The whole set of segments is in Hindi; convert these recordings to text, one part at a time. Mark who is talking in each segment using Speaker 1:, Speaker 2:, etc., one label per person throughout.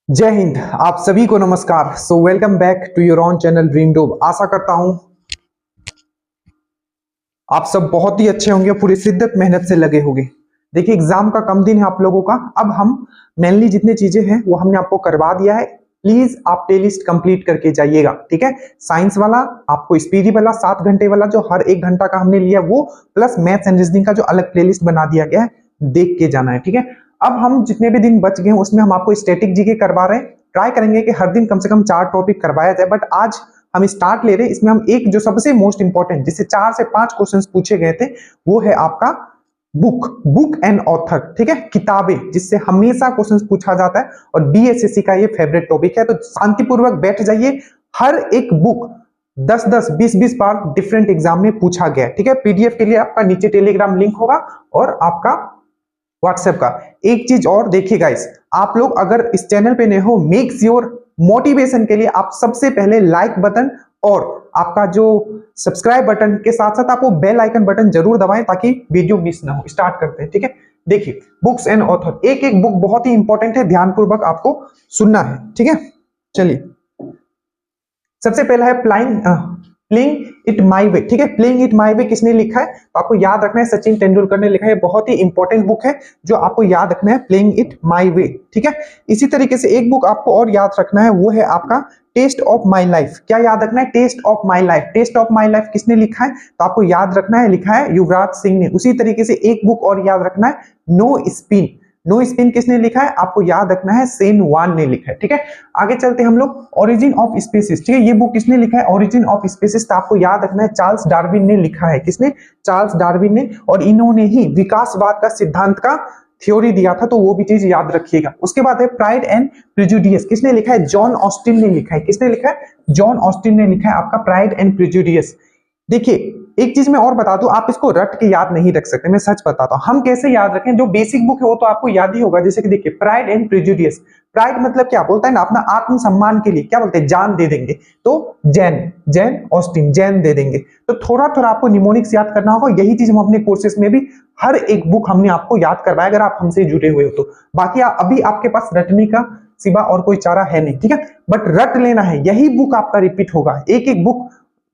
Speaker 1: जय हिंद। आप सभी को नमस्कार। So welcome back to your own channel Dream Dob. आशा करता हूं आप सब बहुत ही अच्छे होंगे, पूरी शिद्दत मेहनत से लगे होंगे। देखिए, एग्जाम का कम दिन है आप लोगों का। अब हम मेनली जितने चीजें हैं वो हमने आपको करवा दिया है। प्लीज आप प्लेलिस्ट कंप्लीट करके जाइएगा, ठीक है। साइंस वाला आपको स्पीडी वाला 7 घंटे वाला जो हर 1 घंटा का हमने लिया वो, प्लस मैथ्स एंड रीजनिंग का जो अलग प्लेलिस्ट बना दिया गया है, देख के जाना है, ठीक है। अब हम जितने भी दिन बच गए हैं उसमें हम आपको स्टैटिक जीके करवा रहे हैं। ट्राई करेंगे कि हर दिन कम से कम 4 टॉपिक करवाया जाए, बट आज हम स्टार्ट ले रहे हैं। इसमें हम एक जो सबसे मोस्ट इंपॉर्टेंट, जिससे 4 से 5 क्वेश्चंस पूछे गए थे, वो है आपका बुक एंड ऑथर, ठीक है। किताबें, जिससे हमेशा क्वेश्चंस पूछा जाता है और बीएसएससी का ये फेवरेट टॉपिक है। तो शांतिपूर्वक बैठ जाइए। हर एक बुक 10-10, 20-20 बार डिफरेंट एग्जाम में पूछा गया है, ठीक है। पीडीएफ के लिए आपका नीचे टेलीग्राम लिंक होगा और आपका व्हाट्सएप का। एक चीज और देखिए गाइस, आप लोग अगर इस चैनल पे नए हो, मेक श्योर मोटिवेशन के लिए आप सबसे पहले लाइक बटन और आपका जो सब्सक्राइब बटन के साथ साथ आपको बेल आइकन बटन जरूर दबाएं ताकि वीडियो मिस ना हो। स्टार्ट करते हैं, ठीक है। देखिए, बुक्स एंड ऑथर, एक एक बुक बहुत ही इंपॉर्टेंट है, ध्यानपूर्वक आपको सुनना है, ठीक है। चलिए, सबसे पहला है प्लेइंग इट माई वे, ठीक है। प्लेइंग इट माई वे किसने लिखा है तो आपको याद रखना है, सचिन तेंदुलकर ने लिखा है। बहुत ही इंपॉर्टेंट बुक है जो आपको याद रखना है, प्लेइंग इट माई वे, ठीक है। इसी तरीके से एक बुक आपको और याद रखना है, वो है आपका टेस्ट ऑफ माई लाइफ। क्या याद रखना है? Test of my life. Test of my life किसने लिखा है तो आपको याद रखना है, लिखा है युवराज सिंह ने। उसी तरीके से एक बुक और याद रखना है, नो स्पिन। नो स्पिन किसने लिखा है आपको याद रखना है, सेन वान ने लिखा है, ठीक है। आगे चलते हैं हम लोग, ओरिजिन ऑफ स्पीसीज, ठीक है। ये बुक किसने लिखा है, ओरिजिन ऑफ स्पीसीज, तो आपको याद रखना है चार्ल्स डार्विन ने लिखा है। किसने? चार्ल्स डार्विन ने। और इन्होंने ही विकासवाद का सिद्धांत का थ्योरी दिया था, तो वो भी चीज याद रखिएगा। उसके बाद है प्राइड एंड प्रेजुडियस, किसने लिखा है? जॉन ऑस्टिन ने लिखा है। किसने लिखा है? जॉन ऑस्टिन ने लिखा है आपका प्राइड एंड प्रेजुडियस। देखिए, एक चीज मैं और बता दूं, आप इसको रट के याद नहीं रख सकते, मैं सच बताता हूं। हम कैसे याद रखें? जो बेसिक बुक है वो तो आपको याद ही होगा। जैसे कि देखिए, प्राइड एंड प्रेजुडियस। प्राइड मतलब क्या बोलता है ना, अपना आत्मसम्मान के लिए क्या बोलते हैं? जान दे देंगे। तो जैन ऑस्टिन, जैन दे देंगे। तो थोड़ा थोड़ा आपको निमोनिक्स याद करना होगा। यही चीज हम अपने कोर्सेज में भी हर एक बुक हमने आपको याद करवाया, अगर आप हमसे जुड़े हुए हो तो। बाकी अभी आपके पास रटने का सिवा और कोई चारा है नहीं, ठीक है। बट रट लेना है, यही बुक आपका रिपीट होगा। एक एक बुक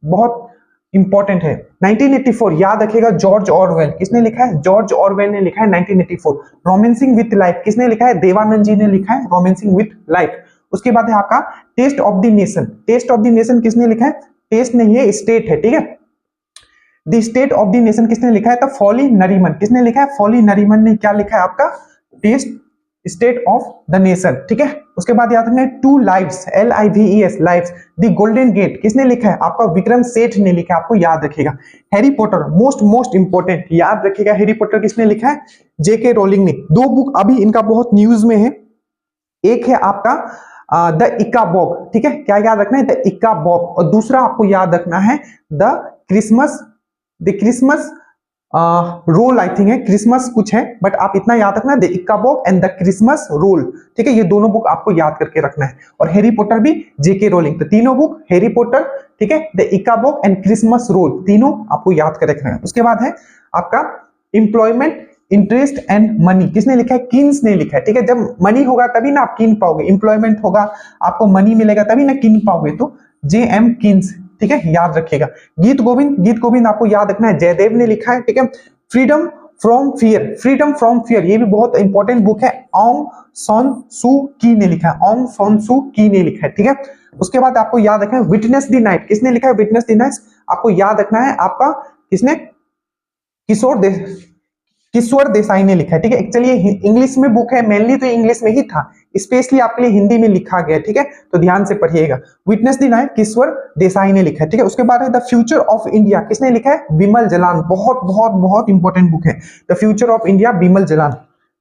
Speaker 1: बहुत इंपॉर्टेंट है। 1984 याद रखिएगा, जॉर्ज ऑरवेल। किसने लिखा है? जॉर्ज ऑरवेल ने लिखा है 1984। रोमांसिंग विथ लाइफ किसने लिखा है? देवानंद जी ने लिखा है रोमांसिंग विथ लाइफ। उसके बाद है आपका test of the nation. Test of the nation किसने लिखा है? टेस्ट नहीं है, स्टेट है, ठीक है। The state of the nation किसने लिखा है? तो फॉली नरीमन। किसने लिखा है? फॉली नरीमन ने क्या लिखा है आपका? Test state of the nation, ठीक है। उसके बाद याद रखना है two lives, LIVES, lives. The golden gate किसने लिखा है? आपका विक्रम सेठ ने लिखा है, आपको याद रखिएगा। हैरी पॉटर, मोस्ट इंपॉर्टेंट, याद रखिएगा। हैरी पॉटर किसने लिखा है? JK रोलिंग ने। दो बुक अभी इनका बहुत न्यूज में है। एक है आपका द इक्का बॉग, ठीक है। क्या याद रखना है? द इक्का बॉग। और दूसरा आपको याद रखना है the Christmas roll, I think है क्रिसमस कुछ है, बट आप इतना याद रखना, the Ickabog and the Christmas roll, ठीक है। ये दोनों बुक आपको याद करके रखना है। और हैरी पॉटर भी JK रोलिंग। तो तीनों बुक, हैरी पॉटर, ठीक है, the Ickabog and Christmas role, तीनों आपको याद कर रखना है। उसके बाद है आपका एम्प्लॉयमेंट, इंटरेस्ट एंड मनी। किसने लिखा है? किन्स ने लिखा है, ठीक है। जब मनी होगा तभी ना आप किन पाओगे, एम्प्लॉयमेंट होगा आपको मनी मिलेगा तभी ना किन पाओगे। तो JM किन्स, ठीक है, याद रखिएगा। गीत गोविंद आपको याद रखना है, जयदेव ने लिखा है, ठीक है। फ्रीडम फ्रॉम फियर, ये भी बहुत इंपॉर्टेंट बुक है, ऑन्ग सान सू की ने लिखा है, ऑन्ग सान सू की ने लिखा है, ठीक है। उसके बाद आपको याद रखना है विटनेस द नाइट। किसने लिखा है? विटनेस द नाइट आपको याद रखना है आपका, किसने? किशोर देसाई ने लिखा है, ठीक है। एक्चुअली ये इंग्लिश में बुक है, मेनली तो इंग्लिश में ही था, स्पेशली आपके लिए हिंदी में लिखा गया, ठीक है। तो ध्यान से पढ़िएगा। विटनेस द नाइट किशोर देसाई ने लिखा है, ठीक है। उसके बाद है द फ्यूचर ऑफ इंडिया। किसने लिखा है? विमल जलान। बहुत इंपॉर्टेंट बुक है द फ्यूचर ऑफ इंडिया, विमल जलान,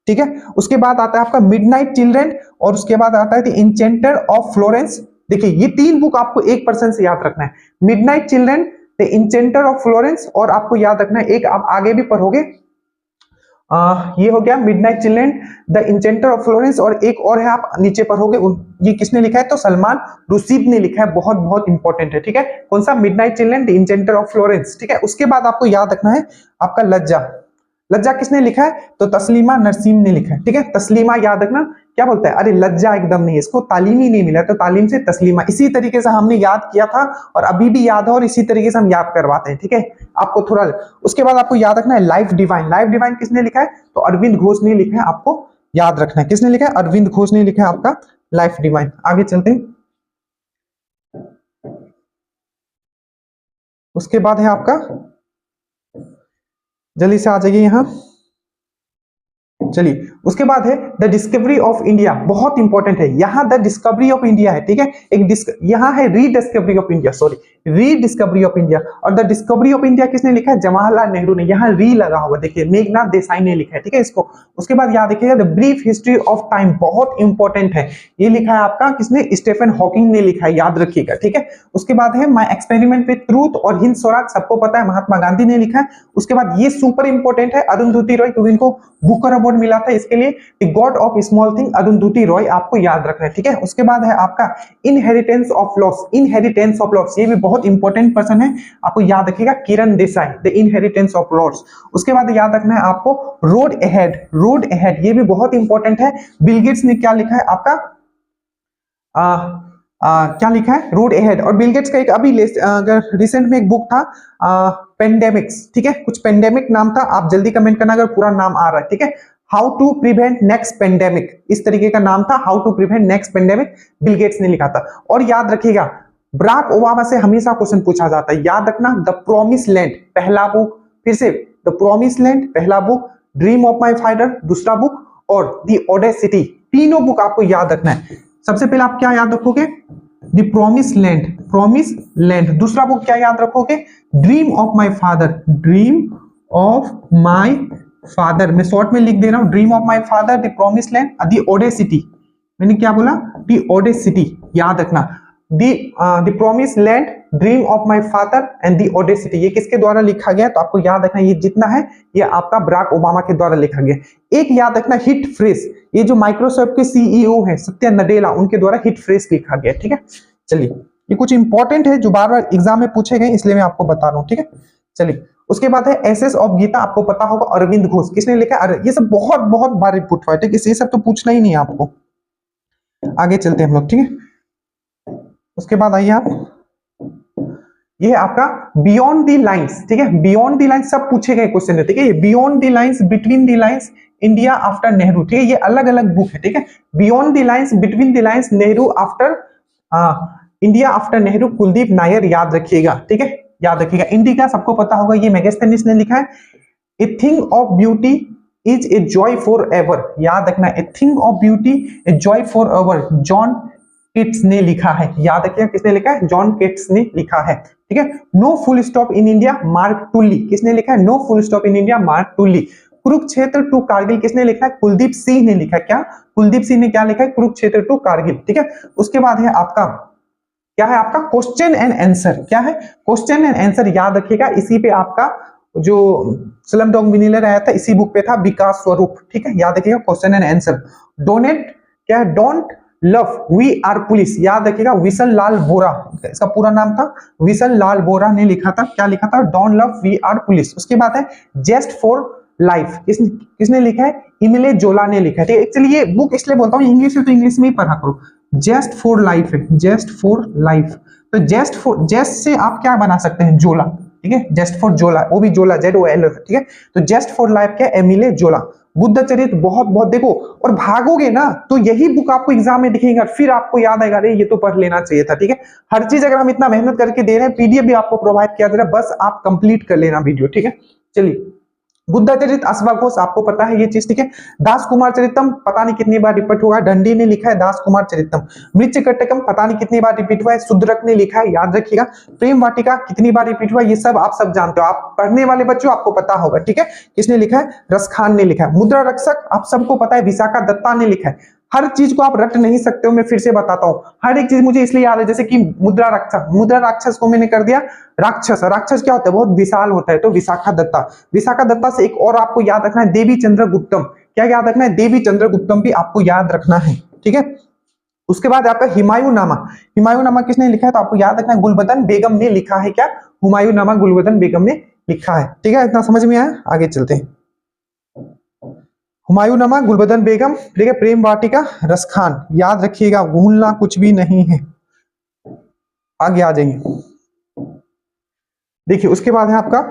Speaker 1: ठीक है। उसके बाद आता है आपका मिडनाइट चिल्ड्रन, और उसके बाद आता है द इंचेंटर ऑफ फ्लोरेंस। देखिए, ये तीन बुक आपको 1% से याद रखना है, midnight children, the enchanter of Florence, और आपको याद रखना है एक आप आगे भी पढ़ोगे, ये हो गया midnight children, the enchanter of Florence, और एक और है आप नीचे पढ़ोगे, ये किसने लिखा है? तो सलमान रुशीद ने लिखा है, बहुत इंपॉर्टेंट है, ठीक है। कौन सा? Midnight children, the enchanter of Florence, ठीक है। उसके बाद आपको याद रखना है आपका लज्जा किसने लिखा है? तो तस्लीमा नरसीम ने लिखा है, ठीक है। तस्लीमा याद रखना, क्या बोलता है, अरे लज्जा एकदम नहीं, इसको तालीम ही नहीं मिला, तो तालीम से तस्लीमा। इसी तरीके से हमने याद किया था और अभी भी याद है और इसी तरीके से हम याद करवाते हैं, ठीक है आपको थोड़ा। उसके बाद आपको याद रखना है लाइफ डिवाइन। लाइफ डिवाइन किसने लिखा है, तो अरविंद घोष ने लिखा है, आपको याद रखना है। किसने लिखा है, अरविंद घोष ने लिखा है आपका लाइफ डिवाइन। आगे चलते हैं। उसके बाद है आपका, जल्दी से आ जाइए यहां, चलिए उसके बाद है द डिस्कवरी ऑफ इंडिया। बहुत इंपॉर्टेंट है यहाँ, द डिस्कवरी ऑफ इंडिया है, ठीक है। यहाँ है rediscovery of India, sorry rediscovery of India. और द डिस्कवरी ऑफ इंडिया किसने लिखा है, जवाहरलाल नेहरू ने। यहाँ री लगा हुआ देखिए, मेघनाथ देसाई ने लिखा है, ठीक है इसको। उसके बाद याद रखिएगा the brief history of time, बहुत इंपॉर्टेंट है, ये लिखा है आपका किसने, स्टीफन हॉकिंग ने लिखा है, याद रखिएगा, ठीक है। उसके बाद है माई एक्सपेरिमेंट विद ट्रूथ और हिंद स्वराज, सबको पता है महात्मा गांधी ने लिखा है। उसके बाद ये सुपर इंपॉर्टेंट है, अरुंधति रॉय, क्योंकि इनको बुकर अवार्ड मिला था इसके लिए, the God of small thing, Arundhati Roy, आपको याद रखना है, ठीक है। उसके बाद है आपका inheritance of loss. Inheritance of loss ये भी बहुत इंपॉर्टेंट पर्सन है, आपको याद रखिएगा, Kiran Desai, the inheritance of loss. उसके बाद याद रखना है आपको रोड अहेड। रोड अहेड ये भी बहुत इंपॉर्टेंट है, बिल गेट्स ने क्या लिखा है आपका, क्या लिखा है, रोड अहेड। और बिल गेट्स का एक अभी अगर रिसेंट में एक बुक था पेंडेमिक्स, ठीक है, कुछ पेंडेमिक नाम था, आप जल्दी कमेंट करना अगर पूरा नाम आ रहा है, ठीक है। How to prevent next pandemic, इस तरीके का नाम था, how to prevent next pandemic, Bill Gates ने लिखा था। और याद रखिएगा बराक ओबामा से हमेशा क्वेश्चन पूछा जाता है, याद रखना, द प्रॉमिस लैंड पहला बुक, फिर से द प्रॉमिस लैंड पहला book, dream of my father दूसरा बुक, और द ओडेसिटी, तीनों बुक आपको याद रखना है। सबसे पहले आप क्या याद रखोगे, the promise land, promise land. दूसरा बुक क्या याद रखोगे, dream of my father, dream of my father, मैं शॉर्ट में लिख दे रहा हूं, dream of my father, the promise land, the Audacity, मैंने क्या बोला, द ओडेसिटी, याद रखना, the promise land, dream of my father and the Audacity. ये किसके द्वारा लिखा गया, तो आपको याद रखना, ये जितना है ये आपका बराक ओबामा के द्वारा लिखा गया। एक याद रखना हिट फ्रेज, ये जो माइक्रोसॉफ्ट के सीईओ है सत्या नडेला, उनके द्वारा हिट फ्रेज लिखा गया, ठीक है। चलिए ये कुछ इंपॉर्टेंट है जो बार बार एग्जाम में पूछे गए, इसलिए मैं आपको बता रहा हूँ, ठीक है। चलिए उसके बाद है एसेस ऑफ गीता, आपको पता होगा अरविंद घोष, किसने लिखा है, ये सब बहुत बहुत बार रिपीट हुआ है, ठीक है, ये सब तो पूछना ही नहीं है आपको। आगे चलते हैं हम लोग, ठीक है। उसके बाद आइए आप, ये है आपका बियॉन्ड दी लाइंस, ठीक है, बियॉन्ड दी लाइंस सब पूछे गए क्वेश्चन है, ठीक है। ये beyond the lines, between the lines, India after Nehru, ठीक है, ये अलग अलग बुक है, ठीक है। Beyond the lines, between the lines, Nehru after India after Nehru, Kuldeep Nair, याद रखिएगा, ठीक है, याद रखिएगा। इंडिका सबको पता होगा, ये मेगास्थनीज ने लिखा है। A thing of beauty is a joy for ever, याद रखना, a thing of beauty a joy for ever, John Keats ने लिखा है, याद रखिएगा, किसने लिखा है, जॉन किट्स ने लिखा है, ठीक है। No full stop in India, Mark Tully, किसने लिखा है, no full stop in India, Mark Tully. Kurukshetra to Kargil किसने लिखा है, कुलदीप सिंह ने लिखा है, क्या कुलदीप सिंह ने क्या लिखा है, कुरुक्षेत्र टू कारगिल, ठीक है। उसके बाद है आपका क्या है, आपका क्वेश्चन एंड आंसर, क्या है, क्वेश्चन एंड आंसर, याद रखिएगा, इसी पे आपका जो स्लमडॉग मिलियनेयर आया था इसी बुक पे था, विकास स्वरूप, ठीक है, याद रखिएगा, क्वेश्चन एंड आंसर। डोनेट क्या है, don't love we are police, याद रखिएगा, विसल लाल बोरा, इसका पूरा नाम था, विसल लाल बोरा ने लिखा था, क्या लिखा था, don't love we are police. उसके बाद है जस्ट फॉर लाइफ, किसने लिखा है, इमिले जोला ने लिखा है, ठीक है। एक्चुअली ये बुक इसलिए बोलता हूँ इंग्लिश है तो इंग्लिश में ही पढ़ा करो, जस्ट फॉर लाइफ है, जस्ट फॉर लाइफ। तो जस्ट से आप क्या बना सकते हैं, जोला, ठीक है, जस्ट फॉर जोला, वो भी जोला ZOL, ठीक है। तो जस्ट फॉर लाइफ क्या, एमिले जोला। बुद्ध चरित्र बहुत बहुत देखो, और भागोगे ना तो यही बुक आपको एग्जाम में दिखेगा, फिर आपको याद आएगा, अरे ये तो पढ़ लेना चाहिए था, ठीक है। हर चीज अगर हम इतना मेहनत करके दे रहे हैं, PDF भी आपको प्रोवाइड किया जा रहा है, बस आप कंप्लीट कर लेना वीडियो, ठीक है। चलिए बुद्ध चरित अश्वघोष, आपको पता है ये चीज, ठीक है। दास कुमार चरितम पता नहीं कितनी बार रिपीट हुआ है, डंडी ने लिखा है दास कुमार चरितम। मृच्छकट्टकम पता नहीं कितनी बार रिपीट हुआ है, शुद्रक ने लिखा है, याद रखिएगा। प्रेम वाटिका कितनी बार रिपीट हुआ है, ये सब आप सब जानते हो, आप पढ़ने वाले बच्चों आपको पता होगा, ठीक है। किसने लिखा है, रसखान ने लिखा है। मुद्रा रक्षक आप सबको पता है, विशाखा दत्ता ने लिखा है। हर चीज को आप रट नहीं सकते हो, मैं फिर से बताता हूं, हर एक चीज मुझे इसलिए याद है, जैसे कि मुद्रा राक्षस, मुद्रा राक्षस को मैंने कर दिया राक्षस, राक्षस क्या होता है, बहुत विशाल होता है, तो विशाखा दत्ता। विशाखा दत्ता से एक और आपको याद रखना है, देवी चंद्रगुप्तम, क्या याद रखना है, देवी चंद्रगुप्तम भी आपको याद रखना है, ठीक है। उसके बाद आपका हुमायूंनामा, हुमायूंनामा किसने लिखा है, तो आपको याद रखना है गुलबदन बेगम ने लिखा है, क्या हुमायूंनामा गुलबदन बेगम ने लिखा है, ठीक है। इतना समझ में आया, आगे चलते हैं। हुमायूंनामा, गुलबदन बेगम, ठीक है, प्रेम वाटिका, रसखान, याद रखिएगा, भूलना कुछ भी नहीं है। आगे आ जाइए, देखिए उसके बाद है आपका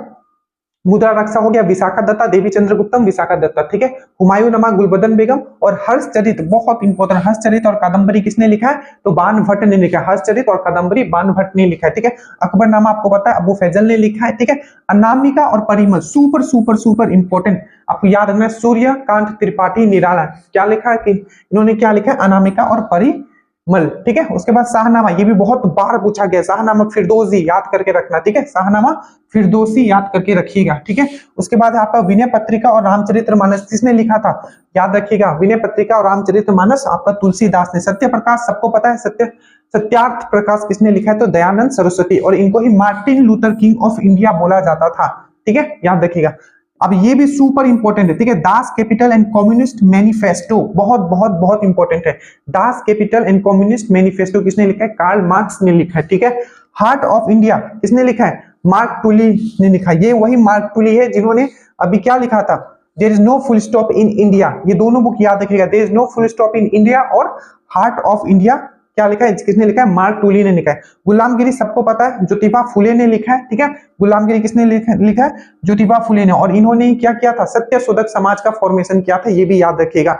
Speaker 1: मुद्रा रक्षा हो गया, विशाखा दत्ता, देवी चंद्रगुप्तम, विशाखा दत्ता, ठीक है। हुमायूंनामा, गुलबदन बेगम और हर्षचरित, बहुत इंपॉर्टेंट, हर्षचरित और कादंबरी किसने लिखा है? तो बाण भट्ट ने लिखा है। हर्षचरित और कादंबरी बाण भट्ट ने लिखा है, ठीक है। अकबरनामा आपको पता है अबू फैजल ने लिखा है, ठीक है। अनामिका और Parimal, super super super important, आपको याद रखना है, सूर्यकांत त्रिपाठी निराला, क्या लिखा है कि इन्होंने क्या लिखा है? अनामिका और परिमल, ठीक है। उसके बाद शाहनामा, ये भी बहुत बार पूछा गया, शाहनामा फिरदौसी, याद करके रखना, ठीक है। शाहनामा फिरदौसी याद करके रखिएगा, ठीक है। उसके बाद आपका विनय पत्रिका और रामचरितमानस किसने लिखा था? याद रखिएगा, विनय पत्रिका और रामचरितमानस आपका तुलसीदास ने। सत्य प्रकाश सबको पता है, सत्यार्थ प्रकाश किसने लिखा है? तो दयानंद सरस्वती, और इनको ही Martin Luther King of India बोला जाता था, ठीक है, याद रखिएगा। अब ये भी सुपर इंपॉर्टेंट है, ठीक है। Das Kapital and communist manifesto, बहुत बहुत बहुत इंपॉर्टेंट है। Das Kapital and communist manifesto किसने लिखा है? कार्ल मार्क्स ने लिखा है, ठीक है। हार्ट ऑफ इंडिया किसने लिखा है? मार्क टुली ने लिखा है। ये वही मार्क टुली है जिन्होंने अभी क्या लिखा था? There is no full stop in India, ये दोनों बुक याद रखिएगा, there is no full stop in India और हार्ट ऑफ इंडिया क्या लिखा है? किसने लिखा है? मार्क टुली ने लिखा है। गुलामगिरी सबको पता है, ज्योतिबा फुले ने लिखा है, ठीक है। गुलामगिरी किसने लिखा है? ज्योतिबा फुले ने, और इन्होंने ही क्या किया था? सत्य शोधक समाज का फॉर्मेशन किया था, ये भी याद रखिएगा।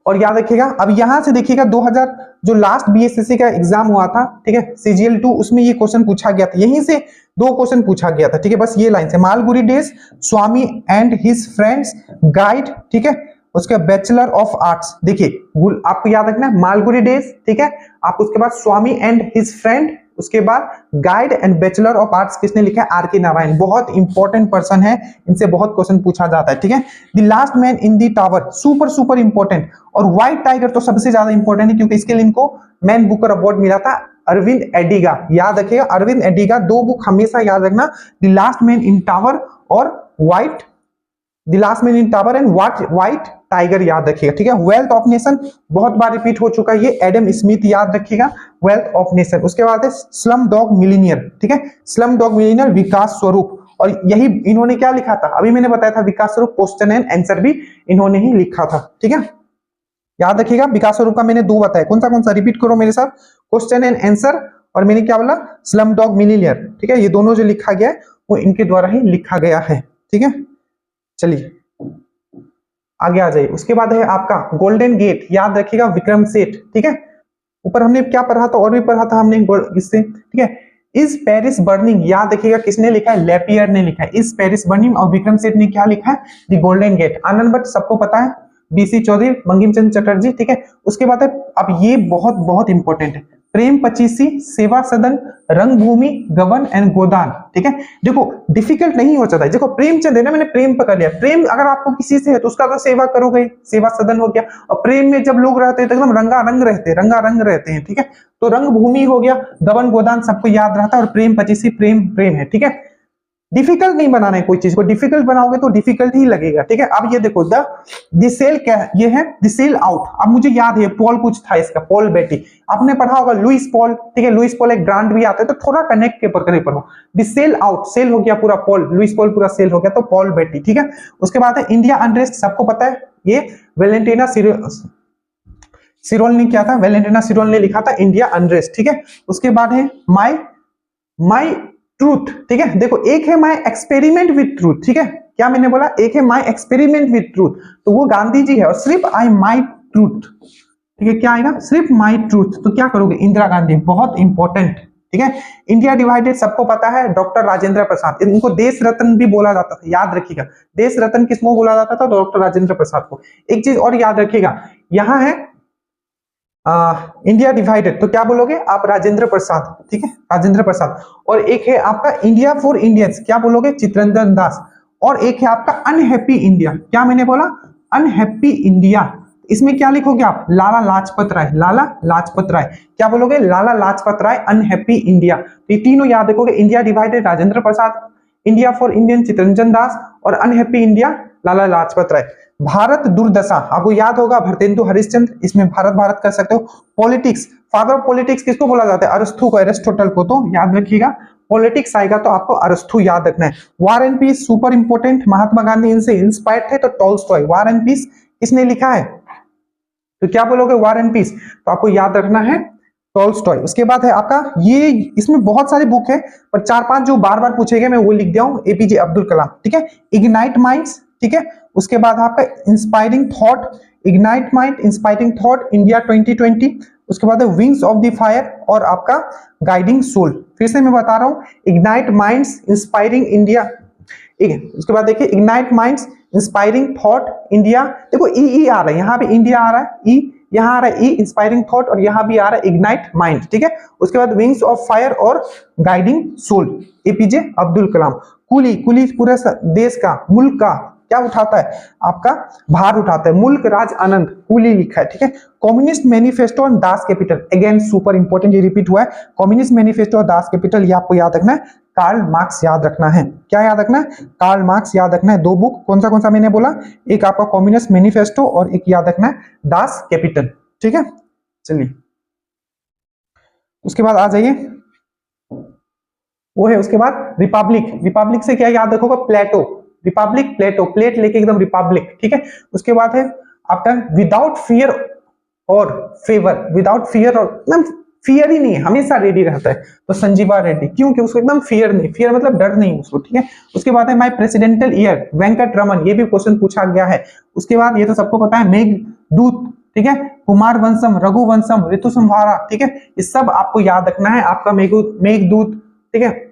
Speaker 1: और याद रखिएगा, अब यहां से देखिएगा 2000 जो लास्ट बीएसएससी का एग्जाम हुआ था, ठीक है, CGL2, उसमें ये क्वेश्चन पूछा गया था, यहीं से 2 क्वेश्चन पूछा गया था, ठीक है। बस ये लाइन से, Malgudi days, Swami and his friends guide, ठीक है। उसके बैचलर ऑफ आर्ट्स, देखिए आपको याद रखना है मालगुडी डेज, ठीक है। आप उसके बाद स्वामी एंड हिज फ्रेंड, उसके बाद guide and bachelor of arts किसने लिखा है? आर.के. नारायण, बहुत इंपॉर्टेंट पर्सन है, इनसे बहुत क्वेश्चन पूछा जाता है, ठीक है। The last man in the tower, super super important. और व्हाइट टाइगर तो सबसे ज्यादा इंपॉर्टेंट है, क्योंकि इसके लिए इनको मैन बुकर अवार्ड मिला था, अरविंद एडिगा, याद रखिएगा, अरविंद एडिगा। 2 बुक हमेशा याद रखना, the last man in tower और white, the last man in tower and white tiger, याद रखिएगा, ठीक है। वेल्थ ऑफ नेशन बहुत बार रिपीट हो चुका है, ये एडम स्मिथ, याद रखिएगा, वेल्थ ऑफ नेशन। उसके बाद है स्लम डॉग मिलीनियर, ठीक है, स्लम डॉग मिलीनियर, विकास स्वरूप, और यही इन्होंने क्या लिखा था? अभी मैंने बताया था विकास स्वरूप, क्वेश्चन एंड आंसर भी इन्होंने ही लिखा था, ठीक है, याद रखिएगा। विकास स्वरूप का मैंने 2 बताया, कौन सा रिपीट करो मेरे साथ? क्वेश्चन एंड आंसर, और मैंने क्या बोला? स्लम डॉग मिलीनियर, ठीक है। ये दोनों जो लिखा गया है वो इनके द्वारा ही लिखा गया है, ठीक है। चलिए आगे आ जाइए। उसके बाद है आपका गोल्डन गेट, याद रखिएगा, विक्रम सेठ, ठीक है। ऊपर हमने क्या पढ़ा था? और भी पढ़ा था हमने इससे, ठीक है। इज पेरिस बर्निंग, याद रखिएगा, किसने लिखा है? लेपियर ने लिखा है, इज पेरिस बर्निंग, और विक्रम सेठ ने क्या लिखा है? The golden gate. Anand Bhatt सबको पता है, बीसी चौधरी, बंकिम चंद्र चटर्जी, ठीक है। उसके बाद है, अब ये बहुत बहुत इंपॉर्टेंट है, प्रेम पचीसी, सेवा सदन, रंगभूमि, गबन एंड गोदान, ठीक है। देखो डिफिकल्ट नहीं हो जाता है, देखो प्रेमचंद है ना, मैंने प्रेम पकड़ लिया, प्रेम अगर आपको किसी से है तो उसका तो सेवा करोगे, सेवा सदन हो गया। और प्रेम में जब लोग रहते हैं तो एकदम रंगारंग रहते हैं, ठीक है। तो रंगभूमि हो गया, गबन गोदान सबको याद रहता है, और प्रेम पचीसी प्रेम है, ठीक है। डिफिकल्ट नहीं बनाना है कोई चीज को, डिफिकल्ट बनाओगे तो डिफिकल्ट ही लगेगा, ठीक है। अब ये देखो, द सेल क्या है? ये है द सेल आउट। अब मुझे याद है पॉल कुछ था इसका, पॉल बेटी, आपने पढ़ा होगा, लुइस पॉल, ठीक है। लुइस पॉल एक ब्रांड भी आता है, तो थोड़ा कनेक्ट के पढ़ो। द सेल आउट, सेल हो गया पूरा, पॉल, लुइस पॉल पूरा सेल हो गया, तो पॉल बेटी, ठीक है। उसके बाद है इंडिया अनरेस्ट, सबको पता है, ये वेलेंटिना सिरोल ने किया था, वेलेंटिना सिरोल ने लिखा था इंडिया अनरेस्ट, ठीक है। उसके बाद है माई ट्रूथ, ठीक है। देखो एक है माई एक्सपेरिमेंट विथ ट्रूथ, ठीक है, क्या मैंने बोला? एक है माई एक्सपेरिमेंट विथ ट्रूथ, तो वो गांधी जी है, और सिर्फ आई माई ट्रूथ, ठीक है, क्या आएगा? सिर्फ माई ट्रूथ, तो क्या करोगे? इंदिरा गांधी, बहुत इंपॉर्टेंट, ठीक है। इंडिया डिवाइडेड सबको पता है, डॉक्टर राजेंद्र प्रसाद, इनको देश रत्न भी बोला जाता था, याद रखिएगा, देश रत्न किसको बोला जाता था? डॉक्टर राजेंद्र प्रसाद को। एक चीज और याद रखिएगा, यहां है इंडिया डिवाइडेड, तो क्या बोलोगे आप? राजेंद्र प्रसाद, ठीक है, राजेंद्र प्रसाद। और एक है आपका इंडिया फॉर इंडियंस, क्या बोलोगे? चित्तरंजन दास। और एक है आपका अनहैप्पी इंडिया, क्या मैंने बोला? अनहैप्पी इंडिया, इसमें क्या लिखोगे आप? लाला लाजपत राय, लाला लाजपत राय, क्या बोलोगे? Lala Lajpat Rai, unhappy India. तो ये तीनों याद रखोगे, India divided Rajendra Prasad, India for Indian Chittaranjan Das, और अनहैप्पी इंडिया लाला लाजपत राय। भारत दुर्दशा, आपको याद होगा, भरतेंदु हरिश्चंद्र, इसमें भारत कर सकते हो। पॉलिटिक्स, फादर ऑफ पॉलिटिक्स किसको बोला जाता है? अरस्तु को, एरिस्टोटल को, तो याद रखिएगा पॉलिटिक्स आएगा तो आपको अरस्तु याद रखना है। War and piece super important, Mahatma Gandhi इनसे इंस्पायर्ड थे तो टॉल्स्टॉय। वार एंड पीस किसने लिखा है, तो क्या बोलोगे, वार एंड पीस, तो आपको याद रखना है टॉल्स्टॉय। उसके बाद है आपका ये, इसमें बहुत सारे बुक है पर 4-5 जो बार बार पूछे गए मैं वो लिख दिया हूं, एपीजे अब्दुल कलाम, ठीक है। इग्नाइट माइंड्स, ठीक है। उसके बाद आपका inspiring thought, ignite mind, inspiring thought, India 2020। उसके बाद विंग्स ऑफ द फायर और आपका गाइडिंग सोल। फिर से मैं बता रहा हूं, इग्नाइट माइंड्स, इंस्पायरिंग इंडिया, उसके बाद देखिए ignite minds, inspiring thought, India, देखो ई आ रहा है, यहाँ पे इंडिया आ रहा है, ई यहाँ आ रहा है, ई इंस्पायरिंग थॉट, और यहाँ भी आ रहा है इग्नाइट माइंड, ठीक है। उसके बाद विंग्स ऑफ फायर और guiding soul, APJ Abdul Kalam. कुली, कुली पूरे देश का, मुल्क का क्या उठाता है, आपका भार उठाता है, मुल्क राज आनंद, कुली लिखा है, ठीक है। कम्युनिस्ट मैनिफेस्टो और Das Kapital, again super important, ये रिपीट हुआ है, कम्युनिस्ट मैनिफेस्टो और दास कैपिटल, ये आपको याद रखना है। कार्ल मार्क्स याद रखना है, क्या याद रखना है, कार्ल मार्क्स याद रखना है। दो बुक कौन सा मैंने बोला, एक आपका कम्युनिस्ट मैनिफेस्टो और एक याद रखना है दास कैपिटल, ठीक है। चलिए उसके बाद आ जाइए, वो है उसके बाद रिपब्लिक। रिपब्लिक से क्या याद रखोगे, प्लेटो, रिपब्लिक प्लेटो, प्लेट लेके एकदम रिपब्लिक, ठीक है। उसके बाद है आपका विदाउट फियर और फेवर, विदाउट फियर और एकदम फियर ही नहीं है, हमेशा रेडी रहता है, तो संजीवा रेड्डी, क्योंकि उसको एकदम फियर नहीं, फियर मतलब डर नहीं उसको, ठीक है। उसके बाद है my presidential year, Venkat Raman, ये भी क्वेश्चन पूछा गया है। उसके बाद ये तो सबको पता है मेघदूत, ठीक है, कुमार वंशम, रघुवंशम, ऋतु संहारा, ठीक है, ये सब आपको याद रखना है। आपका मेघदूत, ठीक है,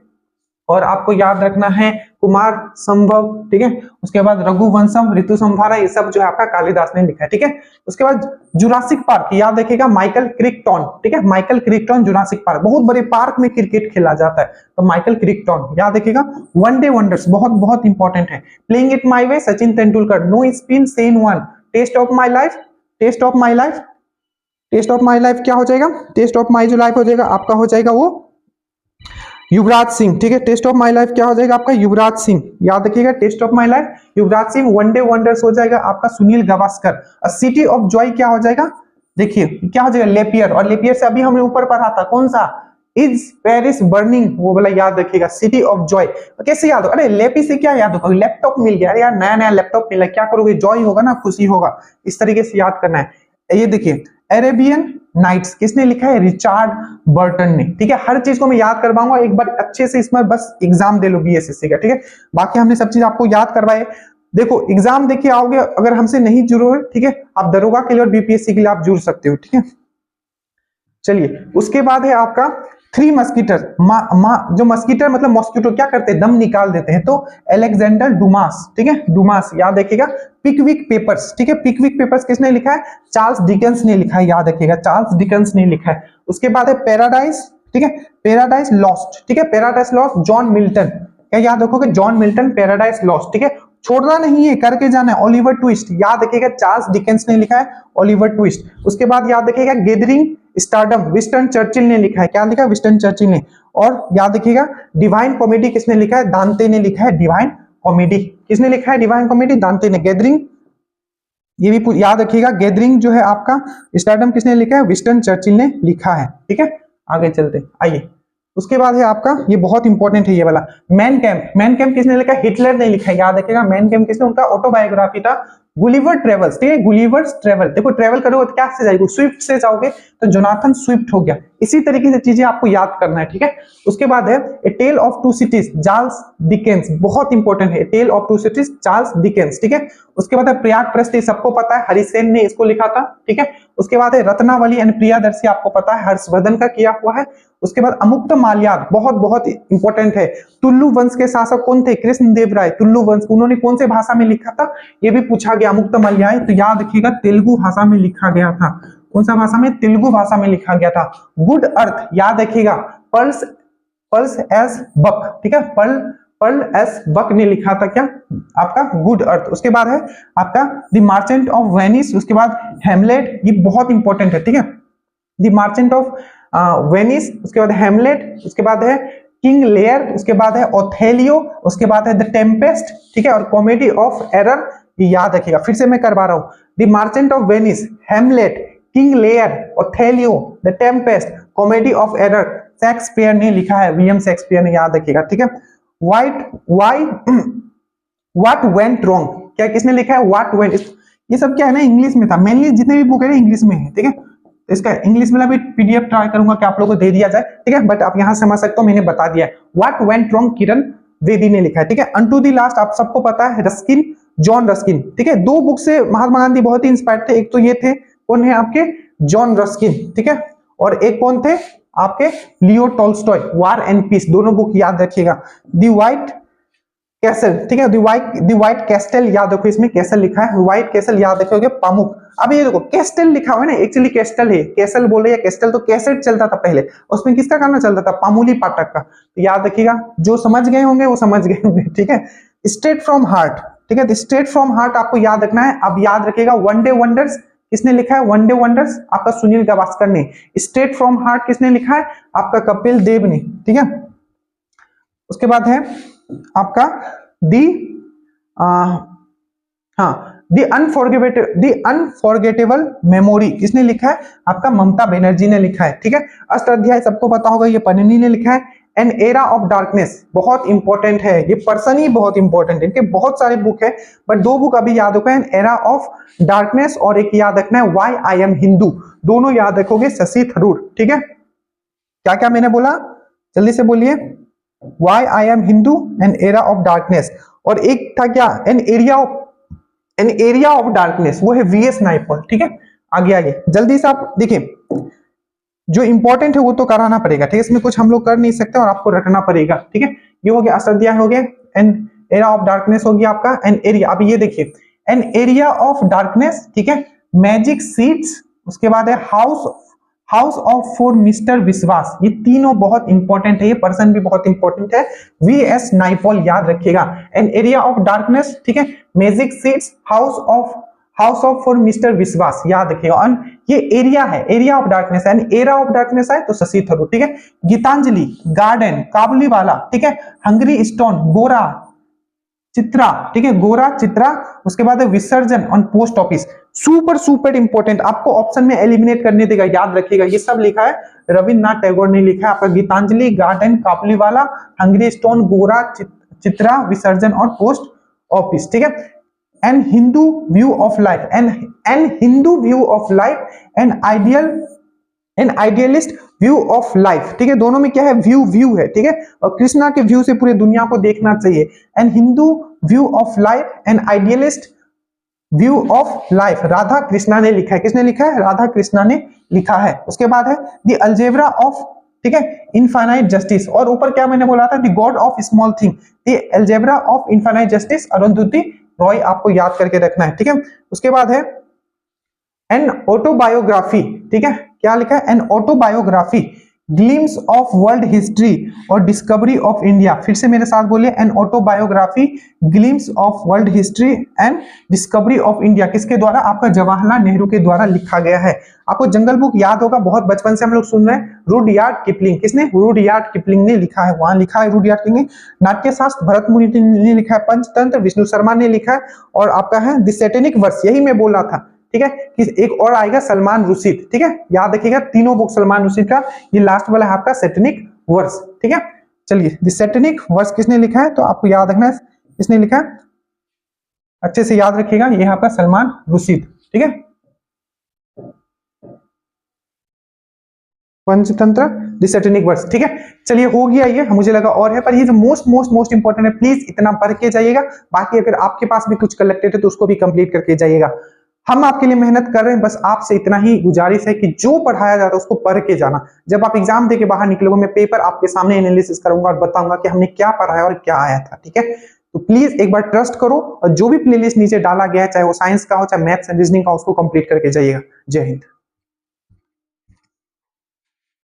Speaker 1: और आपको याद रखना है कुमार संभव, ठीक है। उसके बाद रघुवंशम, ऋतु संहारा, ये सब जो है आपका कालिदास ने लिखा है, ठीक है। उसके बाद जुरासिक पार्क, याद रखिएगा माइकल क्रिक्टन, ठीक है, माइकल क्रिक्टन, जुरासिक पार्क, बहुत बड़े पार्क में क्रिकेट खेला जाता है, तो माइकल क्रिक्टन याद रखिएगा। वनडे वंडर्स बहुत बहुत इंपॉर्टेंट है, playing it my way, Sachin Tendulkar, no spin, Shane Warne, test of my life, test of my life, test of my life क्या हो जाएगा, टेस्ट ऑफ माई जो लाइफ हो जाएगा आपका हो जाएगा वो युवराज सिंह, ठीक है। टेस्ट ऑफ माय लाइफ क्या हो जाएगा आपका युवराज सिंह, याद रखिएगा, test of my life Yuvraj Singh. One day wonders हो जाएगा आपका Sunil Gavaskar. City of joy क्या हो जाएगा, देखिए क्या हो जाएगा लेपियर, और लेपियर से अभी हमने ऊपर पढ़ा था कौन सा, इज पेरिस बर्निंग, वो वाला याद रखिएगा, सिटी ऑफ जॉय। कैसे याद हो, अरे लेपी से क्या याद होगा, लैपटॉप मिल गया, अरे यार नया नया लैपटॉप मिला, क्या करोगे, जॉय होगा ना, खुशी होगा, इस तरीके से याद करना है। ये देखिए अरेबियन नाइट्स किसने लिखा है, रिचार्ड बर्टन ने, ठीक है। हर चीज को मैं याद करवाऊंगा, एक बार अच्छे से इसमें बस एग्जाम दे लो बीएसएससी का, ठीक है। बाकी हमने सब चीज आपको याद करवाए, देखो एग्जाम देखिए आओगे, अगर हमसे नहीं जुड़ो है, ठीक है, आप दरोगा के लिए और बीपीएससी के लिए आप जुड़ सकते हो, ठीक है। चलिए उसके बाद है आपका 3 मस्कीटर, जो मस्कीटर मतलब मॉस्किटो क्या करते हैं, दम निकाल देते हैं, तो अलेक्जेंडर डुमास, ठीक है, डुमास याद रखिएगा। पिकविक पेपर्स, ठीक है, पिकविक पेपर्स किसने लिखा है, चार्ल्स डिकेंस ने लिखा है, याद रखिएगा चार्ल्स डिकेंस ने लिखा है। उसके बाद है पैराडाइज, ठीक है, पैराडाइज लॉस्ट, ठीक है, पैराडाइज लॉस्ट जॉन मिल्टन, क्या याद रखोगे, जॉन मिल्टन, पैराडाइज लॉस्ट, ठीक है। छोड़ना नहीं है, करके जाना है, ओलिवर ट्विस्ट, याद रखिएगा चार्ल्स डिकेंस ने लिखा है, ओलिवर ट्विस्ट। उसके बाद याद रखिएगा गैदरिंग स्टारडम, विंस्टन चर्चिल ने लिखा है, क्या लिखा है, विंस्टन चर्चिल ने। और याद रखिएगा डिवाइन कॉमेडी किसने लिखा है, दांते ने लिखा है, डिवाइन कॉमेडी किसने लिखा है, डिवाइन कॉमेडी दांते ने। गैदरिंग ये भी याद रखिएगा, गैदरिंग जो है आपका स्टारडम किसने लिखा है, विंस्टन चर्चिल ने लिखा है, ठीक है। आगे चलते आइए, उसके बाद है आपका ये बहुत इंपॉर्टेंट है ये वाला मैन कैंप, मैन कैंप किसने लिखा है, हिटलर ने लिखा है, याद रखिएगा मैन कैंप किसने, उनका ऑटोबायोग्राफी था। गुलिवर ट्रेवल्स, ठीक है, गुलिवर्स ट्रेवल, देखो ट्रेवल करोगे तो क्या से जाएगा, स्विफ्ट से जाओगे तो जोनाथन स्विफ्ट हो गया, इसी तरीके से चीजें आपको याद करना है, ठीक है। उसके बाद है a tale of two cities, Charles Dickens, बहुत इंपॉर्टेंट है, tale of two cities Charles Dickens, ठीक है। उसके बाद है प्रयाग प्रस्थ, सबको पता है हरिसेन ने इसको लिखा था, ठीक है। उसके बाद है रत्नावली एंड प्रियादर्शी, आपको पता है हर्षवर्धन का किया हुआ है। उसके बाद अमुक्त माल्याद, बहुत बहुत इंपॉर्टेंट है। तुल्लु वंश के शासक कौन थे, कृष्णदेव राय, तुल्लु वंश, उन्होंने कौन से भाषा में लिखा था, ये भी पूछा गया, अमुक्त माल्याद, तो याद रखिएगा तेलुगु भाषा में लिखा गया था, कौन सा भाषा में, तेलुगु भाषा में लिखा गया था। गुड अर्थ याद रखिएगा, पर्ल्स एस बक, ठीक है, पर्ल एस बक ने लिखा था क्या, आपका गुड अर्थ। उसके बाद है आपका द मार्चेंट ऑफ वेनिस, उसके बाद हेमलेट, ये बहुत इंपॉर्टेंट है, ठीक है, द मार्चेंट ऑफ वेनिस, उसके बाद हेमलेट, उसके बाद है किंग लेयर, उसके बाद है ओथेलियो, उसके बाद है द टेम्पेस्ट, ठीक है, और कॉमेडी ऑफ एरर, ये याद रखिएगा, फिर से मैं करवा रहा हूं, the merchant of Venice, Hamlet, King Lear, Othello, the tempest, comedy of error, Shakespeare ने लिखा है, विलियम शेक्सपियर ने, याद रखिएगा, ठीक है। व्हाट वेंट रॉन्ग, क्या किसने लिखा है, व्हाट वेंट, ये सब क्या है ना इंग्लिश में था, मेनली जितने भी बुक है ना इंग्लिश में है, ठीक है। इसका इंग्लिश में भी पीडीएफ ट्राई करूंगा कि आप लोगों को दे दिया जाए, ठीक है, बट आप यहां समझ सकते हो, मैंने बता दिया है। What went wrong Kiran Bedi ने लिखा है, ठीक है। अनटू द लास्ट आप सबको पता है, रस्किन, जॉन रस्किन, ठीक है। दो बुक से महात्मा गांधी बहुत ही इंस्पायर्ड थे, एक तो ये थे, कौन है आपके, जॉन रस्किन, ठीक है, और एक कौन थे आपके, Leo Tolstoy, war and peace, दोनों बुक याद रखिएगा। दी व्हाइट कैसल, ठीक है, दी व्हाइट कैस्टल याद रखो, इसमें कैसल लिखा है, व्हाइट कैसल याद रखोगे, पामुक। अब ये देखो कैस्टल लिखा हुआ है ना, एक्चुअली कैस्टल है, कैसल बोले या कैस्टल, तो कैसेट चलता था पहले, उसमें किसका गाना चलता था, पामुली पाठक का, तो याद रखिएगा, जो समझ गए होंगे वो समझ गए होंगे, ठीक है। स्ट्रेट फ्रॉम हार्ट, ठीक है, स्ट्रेट फ्रॉम हार्ट आपको याद रखना है। अब याद रखिएगा वन डे वंडर्स किसने लिखा है, वन डे वंडर्स आपका सुनील गावस्कर ने। स्ट्रेट फ्रॉम हार्ट किसने लिखा है, आपका कपिल देव ने, ठीक है। उसके बाद है आपका दी अनफॉरगेटेबल मेमोरी किसने लिखा है, आपका ममता बनर्जी ने लिखा है, ठीक है। अष्टाध्याय सबको पता होगा, ये पनिनी ने लिखा है। एन एरा ऑफ डार्कनेस बहुत इंपॉर्टेंट है, ये पर्सन ही बहुत इंपॉर्टेंट है, इनके बहुत सारे बुक है, बट दो बुक अभी याद रखो, एन एरा ऑफ डार्कनेस और एक याद रखना है व्हाई आई एम हिंदू, दोनों याद रखोगे, शशि थरूर, ठीक है। क्या क्या मैंने बोला, जल्दी से बोलिए, why I am Hindu, an era of darkness, और एक था क्या, एन एरिया ऑफ डार्कनेस, वो है वीएस नाइपॉल, ठीक है। आगे जल्दी से आप देखिए, जो इंपॉर्टेंट है वो तो कराना पड़ेगा, ठीक है, इसमें कुछ हम लोग कर नहीं सकते और आपको रखना पड़ेगा, ठीक है। ये हो गया अष्टाध्याय हो गया, एन एरा ऑफ डार्कनेस हो गया आपका, एन एरिया। अब ये देखिए एन एरिया ऑफ डार्कनेस, ठीक है, मैजिक सीड्स, उसके बाद है हाउस ऑफ फॉर मिस्टर विश्वास, ये तीनों बहुत इंपॉर्टेंट है, ये पर्सन भी बहुत इंपॉर्टेंट है, वीएस नाइपॉल याद रखिएगा। एन एरिया ऑफ डार्कनेस, ठीक है, magic seeds, house of for mister विश्वास याद रखिएगा। और ये एरिया है, एरिया ऑफ डार्कनेस है, एरा ऑफ डार्कनेस है तो शशि थरूर, ठीक है। गीतांजलि, गार्डन, काबुलीवाला, ठीक है, हंगरी स्टोन, गोरा चित्रा, ठीक है, गोरा चित्रा, उसके बाद विसर्जन और पोस्ट ऑफिस, सुपर इंपॉर्टेंट, आपको ऑप्शन में एलिमिनेट करने देगा, याद रखिएगा। ये सब लिखा है रविन्द्रनाथ टैगोर ने लिखा है, आपका Gitanjali, garden, Kabuliwala, hungry stone, Gora Chitra, Visarjan और पोस्ट ऑफिस, ठीक है। An Hindu view of life, an Hindu view of life, an idealist view of life, ठीक है, दोनों में क्या है, व्यू है, ठीक है, और कृष्णा के व्यू से पूरे दुनिया को देखना चाहिए। An Hindu view of life, an idealist view of life, Radha Krishna ने लिखा है, किसने लिखा है, राधा कृष्णा ने लिखा है। उसके बाद है द अलजेब्रा ऑफ, ठीक है, इनफाइनाइट जस्टिस, और ऊपर क्या मैंने बोला था, the God of small thing, the algebra of infinite justice, Arundhati Roy आपको याद करके रखना है, ठीक है। उसके बाद है एन ऑटोबायोग्राफी, ठीक है, क्या लिखा है, an autobiography, glimpse of world history और डिस्कवरी ऑफ इंडिया, फिर से मेरे साथ बोलिए, an autobiography, glimpse of world history and discovery of India, किसके द्वारा, आपका जवाहरलाल नेहरू के द्वारा लिखा गया है। आपको जंगल बुक याद होगा, बहुत बचपन से हम लोग सुन रहे हैं, रुडयार्ड किपलिंग, किसने, रुडयार्ड किपलिंग ने लिखा है, वहां लिखा है रुडयार्ड किपलिंग। नाट्यशास्त्र भरत मुनि ने लिखा है, पंचतंत्र विष्णु शर्मा ने लिखा है, और आपका है द सैटेनिक वर्स, यही मैं बोल रहा था, ठीक है, कि एक और आएगा सलमान रुशीद, ठीक है, याद रखिएगा, तीनों बुक सलमान रुशीद का, ये लास्ट वाला है आपका सैटेनिक वर्स, ठीक है। चलिए द सैटेनिक वर्स किसने लिखा है, तो आपको याद रखना है किसने लिखा है, अच्छे से याद रखिएगा, ये आपका सलमान रुशीद, ठीक है। पंचतंत्र द सैटेनिक वर्स, ठीक है। चलिए हो गया ये, मुझे लगा और है, पर ये जो मोस्ट इंपॉर्टेंट है, प्लीज इतना पढ़ के जाइएगा, बाकी अगर आपके पास भी कुछ कलेक्टेड है तो उसको भी कंप्लीट करके जाइएगा। हम आपके लिए मेहनत कर रहे हैं, बस आपसे इतना ही गुजारिश है कि जो पढ़ाया जाता है उसको पढ़ के जाना। जब आप एग्जाम दे के बाहर निकलोगे, मैं पेपर आपके सामने एनालिसिस करूंगा और बताऊंगा कि हमने क्या पढ़ाया और क्या आया था, ठीक है। तो प्लीज एक बार ट्रस्ट करो, और जो भी प्लेलिस्ट नीचे डाला गया है, चाहे वो साइंस का हो चाहे मैथ्स एंड रीजनिंग का, उसको कंप्लीट करके जाइएगा। जय हिंद।